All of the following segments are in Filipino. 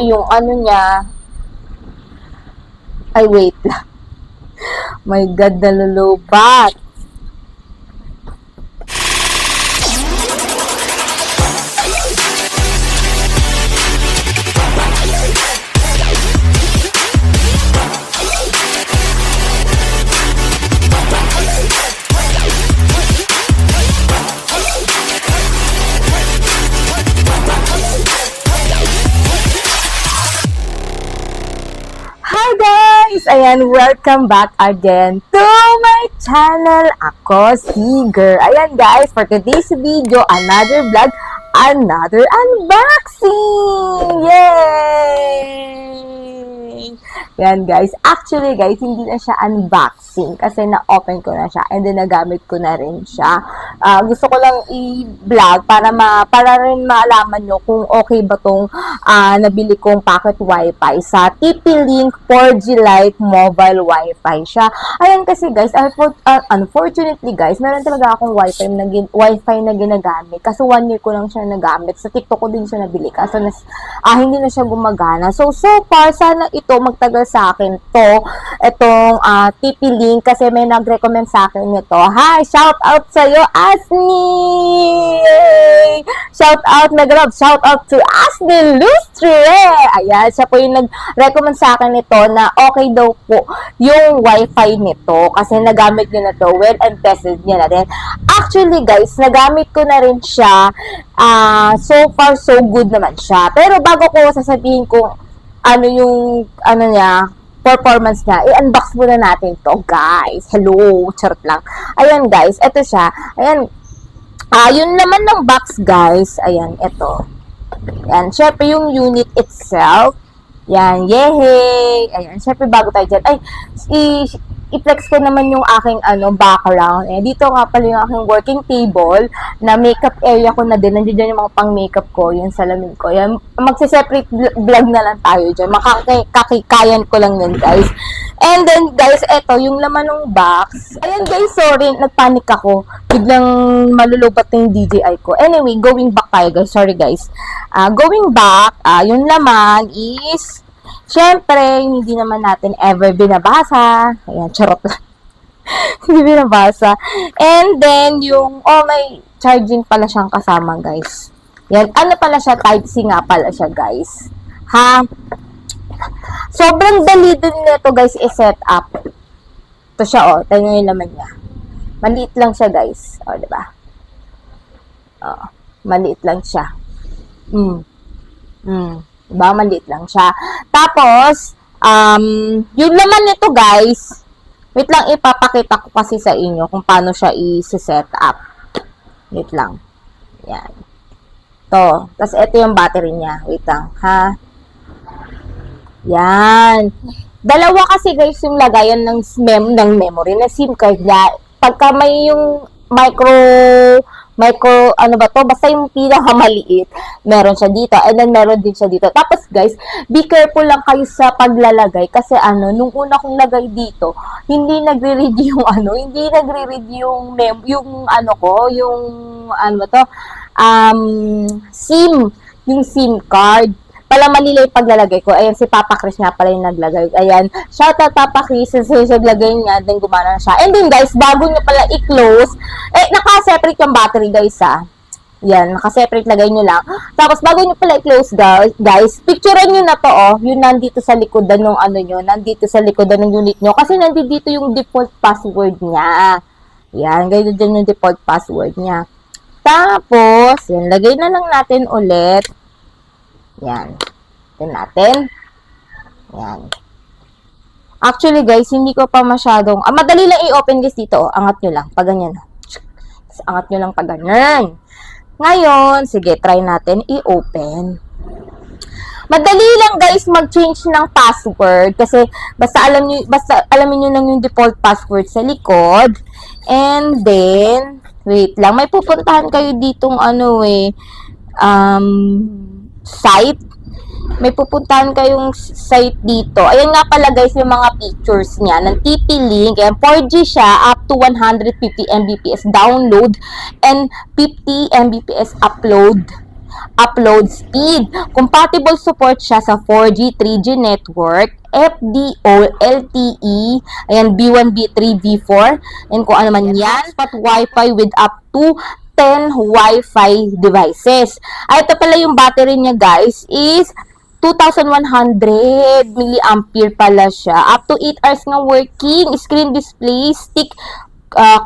yung ano niya. Ay, wait lang. My God, nalulubat. Hi guys! Ayan, welcome back again to my channel. Ako si Girl. Ayan guys, for today's video, another vlog, another unboxing! Yay! Ayan guys, actually guys, hindi na siya unboxing kasi na-open ko na siya and then nagamit ko na rin siya. Gusto ko lang i-vlog para rin maalaman nyo kung okay ba tong nabili kong pocket wifi sa TP-Link 4G Lite mobile wifi siya. Ayan kasi guys, unfortunately guys, meron talaga akong wifi na ginagamit. Kaso 1 year ko lang siya nagamit. Sa TikTok ko din siya nabili. Kaso hindi na siya gumagana. So far, sana ito magtagal sa akin itong TP-Link kasi may nag-recommend sa akin nito. Hi! Shout out sa'yo, Asni! Shout out, mega love! Shout out to Asni Lustre! Ayan, siya po yung nag-recommend sa akin nito na okay daw po yung wifi nito kasi nagamit niya na to well and tested niya na rin. Actually guys, nagamit ko na rin siya. So far, so good naman siya. Pero bago ko sasabihin kung ano yung niya, performance niya, i-unbox muna natin to guys. Hello, charot lang. Ayan guys, eto siya. Ayan, yun naman ng box guys. Ayan, eto. Ayan, syempre yung unit itself. Yan, yehey! Ayan, syempre bago tayo dyan. Ay, i-flex ko naman yung aking background. Dito nga pala yung aking working table na makeup area ko na din. Nandiyan yung mga pang-makeup ko, yung salamin ko. Yan, magse-separate vlog na lang tayo dyan. Makakikayan ko lang yun, guys. And then, guys, eto, yung laman ng box. Ayan, guys, sorry, nagpanik ako. Biglang malulubat yung DJI ko. Anyway, going back tayo, guys. Sorry, guys. Going back, yung laman is siyempre, hindi naman natin ever binabasa. Ayan, charot lang. Hindi binabasa. And then, may charging pala siyang kasama, guys. Yan, ano pala siya? Type-C nga pala siya, guys. Ha? Sobrang dali din nito, guys, i-set up. Ito siya, oh. Tingnan yung laman niya. Maliit lang siya, guys. O, diba? Maliit lang siya. Diba? Maliit lang siya. Tapos, yung laman nito guys, wait lang, ipapakita ko kasi sa inyo kung paano siya i-set up. Wait lang. Yan. To. Tapos, ito yung battery niya. Wait lang, ha? Yan. Dalawa kasi guys yung lagayan ng memory na SIM card niya. Pagka may yung micro, basta yung pinakamaliit, meron siya dito, and then meron din siya dito. Tapos guys, be careful lang kayo sa paglalagay, kasi nung una kong lagay dito, hindi nagre-read yung yung SIM card. Pala malilay paglalagay ko. Ayan, si Papa Chris nga pala yung naglagay. Ayan, shout out Papa Chris, sa naglagay niya, then gumana na siya. And then guys, bago nyo pala i-close, naka-separate yung battery guys Yan, naka-separate, lagay nyo lang. Tapos bago nyo pala i-close guys, picturean nyo na to yung nandito sa likodan ng nandito sa likodan ng unit nyo. Kasi nandito yung default password niya. Yan, ganyan dyan yung default password niya. Tapos, yan, lagay na lang natin ulit. Yan. Ito natin. Yan. Actually, guys, hindi ko pa masyadong... madali lang i-open guys dito. Angat nyo lang. Pag ganyan. Angat nyo lang pag ganyan. Ngayon, sige, try natin i-open. Madali lang guys mag-change ng password kasi basta alamin niyo lang yung default password sa likod. And then, wait lang, may pupuntahan kayo ditong site. May pupuntahan kayong site dito. Ayan nga pala guys yung mga pictures niya ng TP-Link. Ayan, 4G siya, up to 150 Mbps download and 50 Mbps upload. upload speed. Compatible support siya sa 4G, 3G network, FDO, LTE, ayan, B1, B3, B4, and kung ano man yan, hotspot Wi-Fi with up to 10 Wi-Fi devices. Ay, ito pala yung battery niya, guys, is 2,100 milliampere pala siya. Up to 8 hours nga working. Screen display, stick,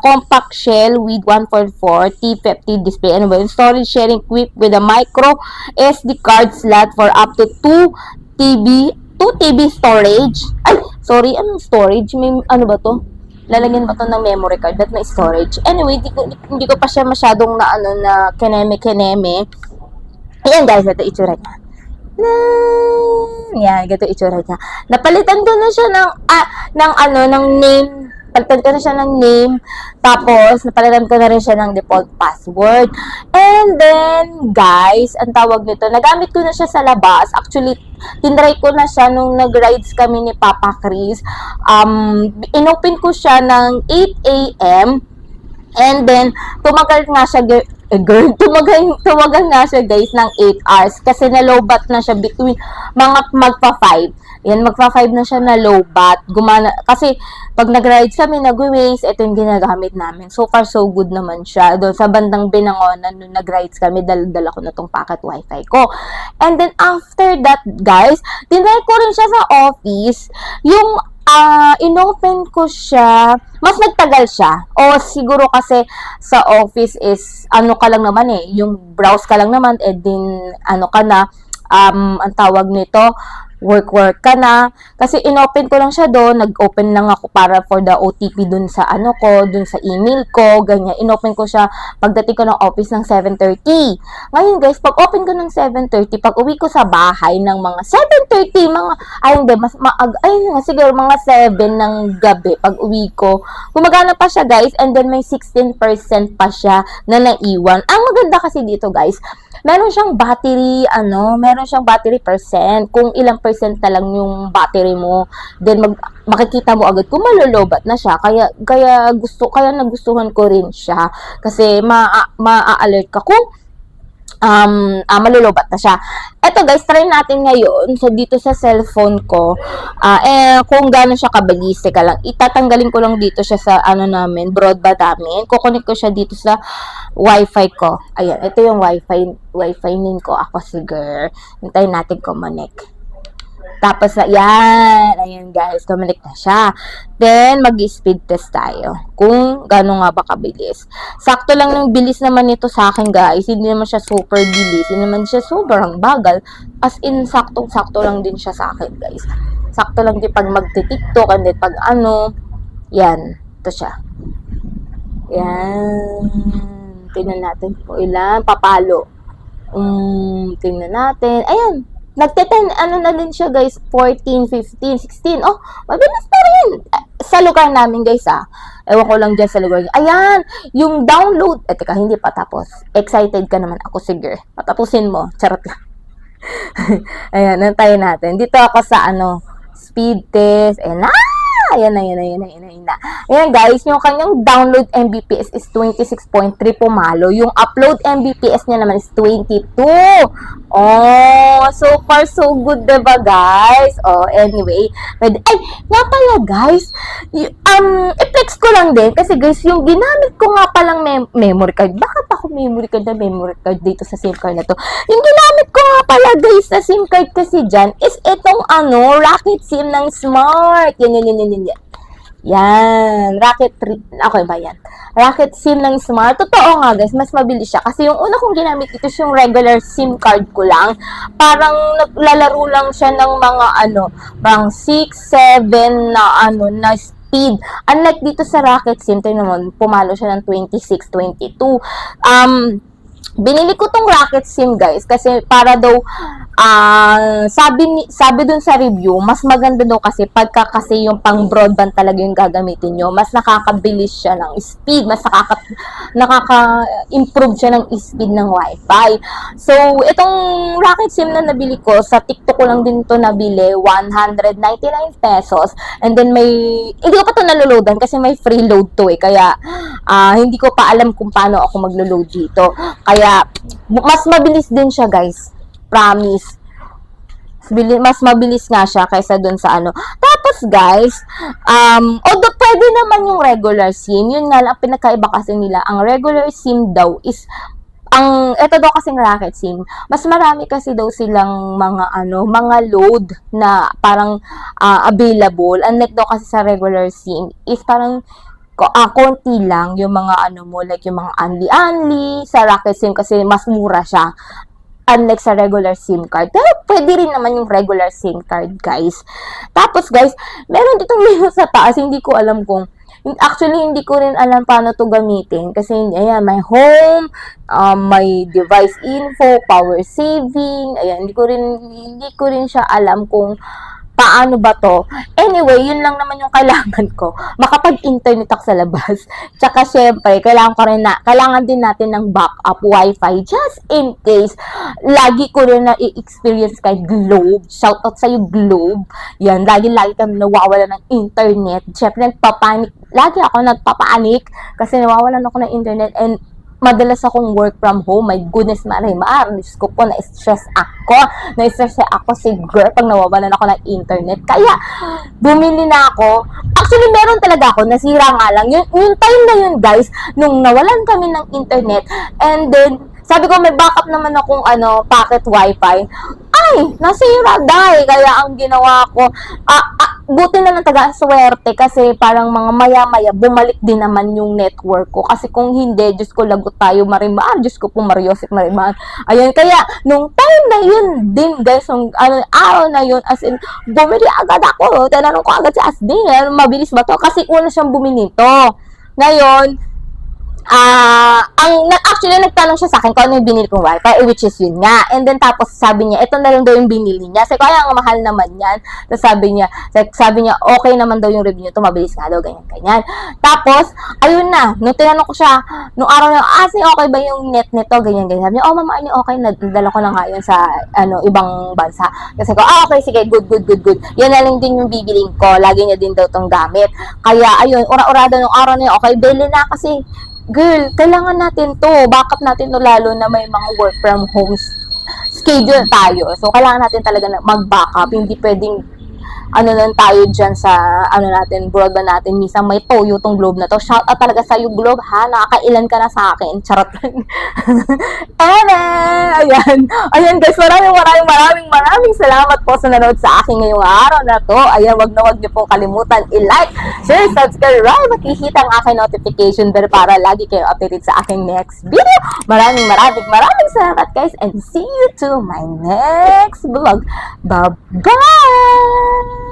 compact shell with 1.4 T50 display. Ano ba yun? Storage sharing equipped with a micro SD card slot for up to 2 TB storage. Ay, sorry, anong storage? May, ano ba to? Lalagyan ba to ng memory card? That may storage. Anyway, hindi ko pa siya masyadong na keneme. Ayan guys, ito itsura niya. Yan, ganito itsura niya. Napalitan ko na siya ng name. Palitan ko na siya ng name. Tapos, napalitan ko na rin siya ng default password. And then, guys, ang tawag nito, nagamit ko na siya sa labas. Actually, tinry ko na siya nung nag-rides kami ni Papa Chris. Inopen ko siya ng 8 a.m. And then, tumagal nga siya, tumagal nga siya guys ng 8 hours kasi na-lowbat na siya between magpa-5. Yan, magpa-5 na siya na lowbat. Gumana, kasi pag nag-rides kami, nag-waze, ito yung ginagamit namin. So far, so good naman siya. Doon sa bandang Binangonan, nung nag-rides kami, dala ko na tong packet wifi ko. And then, after that, guys, tinry ko rin siya sa office. Yung inopen ko siya, mas nagtagal siya. O siguro kasi sa office is, ano ka lang naman yung browse ka lang naman, din, ano ka na, ang tawag nito, work ka na. Kasi inopen ko lang siya doon, nag-open lang ako para for the OTP dun sa dun sa email ko, ganyan. Inopen ko siya pagdating ko ng office ng 7:30. Ngayon guys, pag open ko ng 7:30, pag uwi ko sa bahay ng mga 7:30, siguro mga 7 ng gabi, pag uwi ko, gumagana pa siya guys, and then may 16% pa siya na naiwan. Ang maganda kasi dito guys, meron siyang battery percent. Kung ilang percent na lang yung battery mo, then makikita mo agad kung malolobat na siya. Kaya nagustuhan ko rin siya. Kasi ma-alert ka kung malolobat na siya. Eto guys, try natin ngayon dito sa cellphone ko kung gaano siya kabilis. Teka lang, itatanggalin ko lang dito siya sa broadband namin. Kukunik ko siya dito sa wifi ko. Ayan, ito yung wifi nin ko. Ako siguro. Hintayin natin kumonek. Tapos, ayan guys, kumonek na siya. Then, mag-speed test tayo. Kung gaano nga ba kabilis. Sakto lang ng bilis naman ito sa akin guys. Hindi naman siya super bilis. Hindi naman siya sobrang bagal. As in, sakto lang din siya sa akin guys. Sakto lang din pag magti-tiktok and then pag yan. Ito siya. Yan. Tingnan natin po ilan. Papalo. Tingnan natin. Ayan. Nagte-10, na din siya guys, 14, 15, 16. Oh, mabilis na rin. Sa lugar namin guys Ewan ko lang dyan sa lugar niya. Ayan, yung download. Teka, hindi pa tapos. Excited ka naman ako, sige. Patapusin mo. Charot lang. Ayan, nantayin natin. Dito ako sa speed test. Ayan na. Ayan guys, yung kanyang download Mbps is 26.3 pumalo. Yung upload Mbps niya naman is 22. Oh, so far so good, diba guys? Oh, anyway. Nga pala guys, i-flex ko lang din kasi guys, yung ginamit ko nga palang memory card. Bakit ako memory card dito sa SIM card na to? Yung ginamit ko nga pala guys na SIM card kasi dyan is itong Rocket SIM ng Smart. Yan. Rocket SIM ng Smart. Totoo nga guys, mas mabilis siya. Kasi yung una kong ginamit ito yung regular SIM card ko lang. Parang naglalaro lang siya ng mga parang 6, 7 na speed. Unlike dito sa Rocket SIM, tayo naman, pumalo siya ng 26, 22. Binili ko tong Rocket SIM guys kasi para daw sabi dun sa review, mas maganda daw kasi kasi yung pang broadband talaga yung gagamitin nyo, mas nakakabilis siya ng speed, mas nakaka-improve siya ng speed ng wifi. So, itong Rocket SIM na nabili ko, sa TikTok ko lang din to nabili, 199 pesos. And then hindi ko pa to naloloadan kasi may free load to kaya hindi ko pa alam kung paano ako maglo-load dito. Kaya Kaya, mas mabilis din siya, guys. Promise. Mas mabilis nga siya kaysa dun sa ano. Tapos, guys, although pwede naman yung regular SIM, yun nga lang, pinakaiba kasi nila. Ang regular SIM daw is ito daw kasing Rocket SIM, mas marami kasi daw silang mga load na parang available. Unlike daw kasi sa regular SIM, is parang konti lang yung mga like yung mga unli-unli. Sa Rocket SIM kasi mas mura siya. Unlike sa regular SIM card. Pero pwede rin naman yung regular SIM card, guys. Tapos, guys, meron ditong menu sa taas. Hindi ko alam kung actually, hindi ko rin alam paano to gamitin. Kasi, ayan, may home, may device info, power saving, ayan, hindi ko rin siya alam kung paano ba to. Anyway, yun lang naman yung kailangan ko. Makapag-internet ako sa labas. Tsaka, syempre, kailangan din natin ng backup wifi just in case. Lagi ko rin na i-experience kay Globe. Shoutout sa'yo, Globe. Yan, lagi kami nawawala ng internet. Syempre, lagi ako nagpapanik kasi nawawalan ako ng internet and madalas akong work from home. My goodness, Marimar. Diyos ko po, na-stress ako siguro pag nawawalan ako ng internet. Kaya, bumili na ako. Actually, meron talaga ako. Nasira nga lang. Yung time na yun, guys, nung nawalan kami ng internet, and then, sabi ko, may backup naman akong pocket wifi. Ay, nasira dahil. Kaya ang ginawa ko, buti na lang taga-swerte kasi parang mga maya-maya bumalik din naman yung network ko. Kasi kung hindi, Diyos ko, lagot tayo, Marimar. Diyos ko po, Mariosip, Marimar. Ayan, kaya nung time na yun din, guys, nung araw na yun, as in, bumili agad ako. Tinanong ko agad si Asdin, mabilis ba to? Kasi una siyang bumili to. Ngayon, actually, nagtanong siya sa akin kung ano yung binili kong wifi, which is yun nga. And then, tapos, sabi niya, ito na lang daw yung binili niya. Sabi ko, ang mahal naman yan. Tapos, sabi niya, okay naman daw yung review nito, mabilis nga daw, ganyan. Tapos, ayun na, nung tinanong ko siya, nung araw na, okay ba yung net nito, ganyan. Sabi niya, mama, okay, nadala ko na nga yun sa, ibang bansa. Kasi ko, okay, sige, good. Yan na lang din yung bibiling ko. Lagi niya din daw tong gamit. Kaya, ayun, ura-urada nung araw na yun, okay, bili na kasi, girl, kailangan natin to. Backup natin to lalo na may mga work from home schedule tayo. So, kailangan natin talaga mag-backup. Hindi pwedeng lang tayo dyan sa natin, broadband natin. Minsan may toyo tong Globe na to. Shout out talaga sa'yo, Globe, ha? Nakakailan ka na sa akin. Charot lang. Ayan, guys. Maraming salamat po sa nanood sa akin ngayong araw na to. Ayan, wag niyo po kalimutan i-like, share, subscribe, makikita ang aking notification bell para lagi kayo updated sa aking next video. Maraming salamat, guys, and see you to my next vlog. Bye-bye!